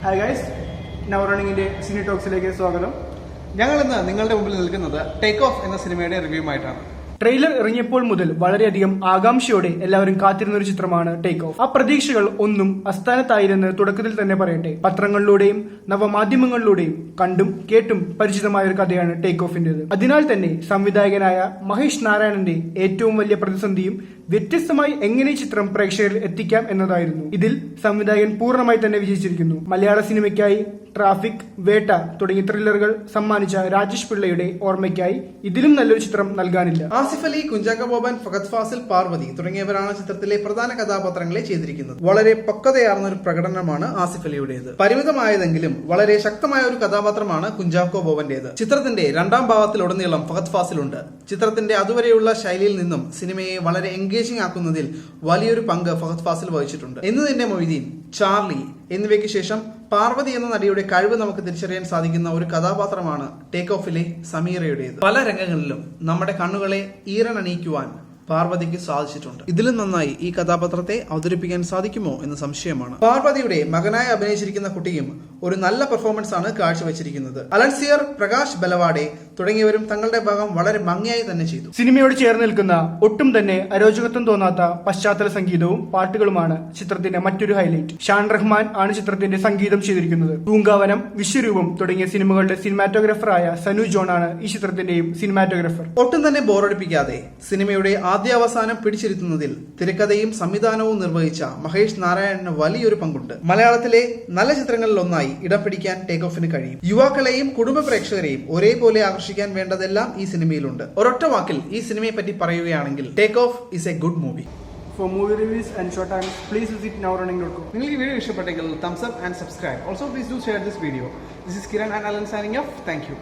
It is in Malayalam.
ഹായ് ഗൈസ്, നൗ റണ്ണിങ്ങിന്റെ സിനി ടോക്സിലേക്ക് സ്വാഗതം. ഞങ്ങൾ ഇന്ന് നിങ്ങളുടെ മുമ്പിൽ നിൽക്കുന്നത് ടേക്ക് ഓഫ് എന്ന സിനിമയുടെ റിവ്യൂമായിട്ടാണ്. ട്രെയിലർ ഇറങ്ങിയപ്പോൾ മുതൽ വളരെയധികം ആകാംക്ഷയോടെ എല്ലാവരും കാത്തിരുന്ന ഒരു ചിത്രമാണ് ടേക്ക് ഓഫ്. ആ പ്രതീക്ഷകൾ ഒന്നും അസ്ഥാനത്തായിരുന്ന് തുടക്കത്തിൽ തന്നെ പറയട്ടെ. പത്രങ്ങളിലൂടെയും നവമാധ്യമങ്ങളിലൂടെയും കണ്ടും കേട്ടും പരിചിതമായ ഒരു കഥയാണ് ടേക്ക് ഓഫിന്റേത്. അതിനാൽ തന്നെ സംവിധായകനായ മഹേഷ് നാരായണന്റെ ഏറ്റവും വലിയ പ്രതിസന്ധിയും വ്യത്യസ്തമായി എങ്ങനെ ചിത്രം പ്രേക്ഷകരിൽ എത്തിക്കാം എന്നതായിരുന്നു. ഇതിൽ സംവിധായകൻ പൂർണ്ണമായി തന്നെ വിജയിച്ചിരിക്കുന്നു. മലയാള സിനിമയ്ക്കായി ട്രാഫിക്, വേട്ട തുടങ്ങിയ ത്രില്ലറുകൾ സമ്മാനിച്ച രാജേഷ് പിള്ളയുടെ ഓർമ്മയ്ക്കായി ഇതിലും നല്ലൊരു ചിത്രം നൽകാനില്ല. ആസിഫ് അലി, കുഞ്ചാക്കോ ബോബൻ, ഫഹദ് ഫാസിൽ, പാർവതി തുടങ്ങിയവരാണ് ചിത്രത്തിലെ പ്രധാന കഥാപാത്രങ്ങളെ ചെയ്തിരിക്കുന്നത്. വളരെ പക്വതയാർന്ന ഒരു പ്രകടനമാണ് ആസിഫ് അലിയുടേത്. പരിമിതമായതെങ്കിലും വളരെ ശക്തമായ ഒരു കഥാപാത്രമാണ് കുഞ്ചാക്കോ ബോബന്റേത്. ചിത്രത്തിന്റെ രണ്ടാം ഭാഗത്തിലുടനീളം ഫഹദ് ഫാസിൽ ഉണ്ട്. ചിത്രത്തിന്റെ അതുവരെയുള്ള ശൈലിയിൽ നിന്നും സിനിമയെ വളരെ എൻഗേജിംഗ് ആക്കുന്നതിൽ വലിയൊരു പങ്ക് ഫഹദ് ഫാസിൽ വഹിച്ചിട്ടുണ്ട്. എന്ന് തന്നെ മൊയ്തീൻ, ചാർലി എന്നിവയ്ക്ക് ശേഷം പാർവതി എന്ന നടിയുടെ കഴിവ് നമുക്ക് തിരിച്ചറിയാൻ സാധിക്കുന്ന ഒരു കഥാപാത്രമാണ് ടേക്ക് ഓഫിലെ സമീറയുടേത്. പല രംഗങ്ങളിലും നമ്മുടെ കണ്ണുകളെ ഈറനണിയിക്കുവാൻ പാർവതിക്ക് സാധിച്ചിട്ടുണ്ട്. ഇതിലും നന്നായി ഈ കഥാപാത്രത്തെ അവതരിപ്പിക്കാൻ സാധിക്കുമോ എന്ന് സംശയമാണ്. പാർവതിയുടെ മകനായി അഭിനയിച്ചിരിക്കുന്ന കുട്ടിയും ഒരു നല്ല പെർഫോമൻസ് ആണ് കാഴ്ചവെച്ചിരിക്കുന്നത്. അലൻസിയർ, പ്രകാശ് ബലവാഡെ തുടങ്ങിയവരും തങ്ങളുടെ ഭാഗം വളരെ ഭംഗിയായി തന്നെ ചെയ്തു. സിനിമയോട് ചേർന്ന് നിൽക്കുന്ന ഒട്ടും തന്നെ അരോചകത്വം തോന്നാത്ത പശ്ചാത്തല സംഗീതവും പാട്ടുകളുമാണ് ചിത്രത്തിന്റെ മറ്റൊരു ഹൈലൈറ്റ്. ഷാൻ റഹ്മാൻ ആണ് ചിത്രത്തിന്റെ സംഗീതം ചെയ്തിരിക്കുന്നത്. തൂങ്കാവനം, വിശ്വരൂപം തുടങ്ങിയ സിനിമകളുടെ സിനിമാറ്റോഗ്രാഫറായ സനു ജോൺ ആണ് ഈ ചിത്രത്തിന്റെയും സിനിമാറ്റോഗ്രാഫർ. ഒട്ടും തന്നെ ബോറടിപ്പിക്കാതെ സിനിമയുടെ ആദ്യാവസാനം പിടിച്ചിരുത്തുന്നതിൽ തിരക്കഥയും സംവിധാനവും നിർവഹിച്ച മഹേഷ് നാരായണന് വലിയൊരു പങ്കുണ്ട്. മലയാളത്തിലെ നല്ല ചിത്രങ്ങളിൽ ഒന്നായി ഇടം പിടിക്കാൻ ടേക്ക് ഓഫിന് കഴിയും. യുവാക്കളെയും കുടുംബ പ്രേക്ഷകരെയും ഒരേപോലെ ആകർഷിക്കാൻ വേണ്ടതെല്ലാം ഈ സിനിമയിലുണ്ട്. ഒരൊറ്റ വാക്കിൽ ഈ സിനിമയെ പറ്റി പറയുകയാണെങ്കിൽ take off is A good movie. For movie reviews and short times, please visit nowrunning.com. നിങ്ങൾക്ക് ഈ വീഡിയോ ഇഷ്ടപ്പെട്ടെങ്കിൽ thumbs up and subscribe. Also please do share this video. This is Kiran and Alan signing off. Thank you.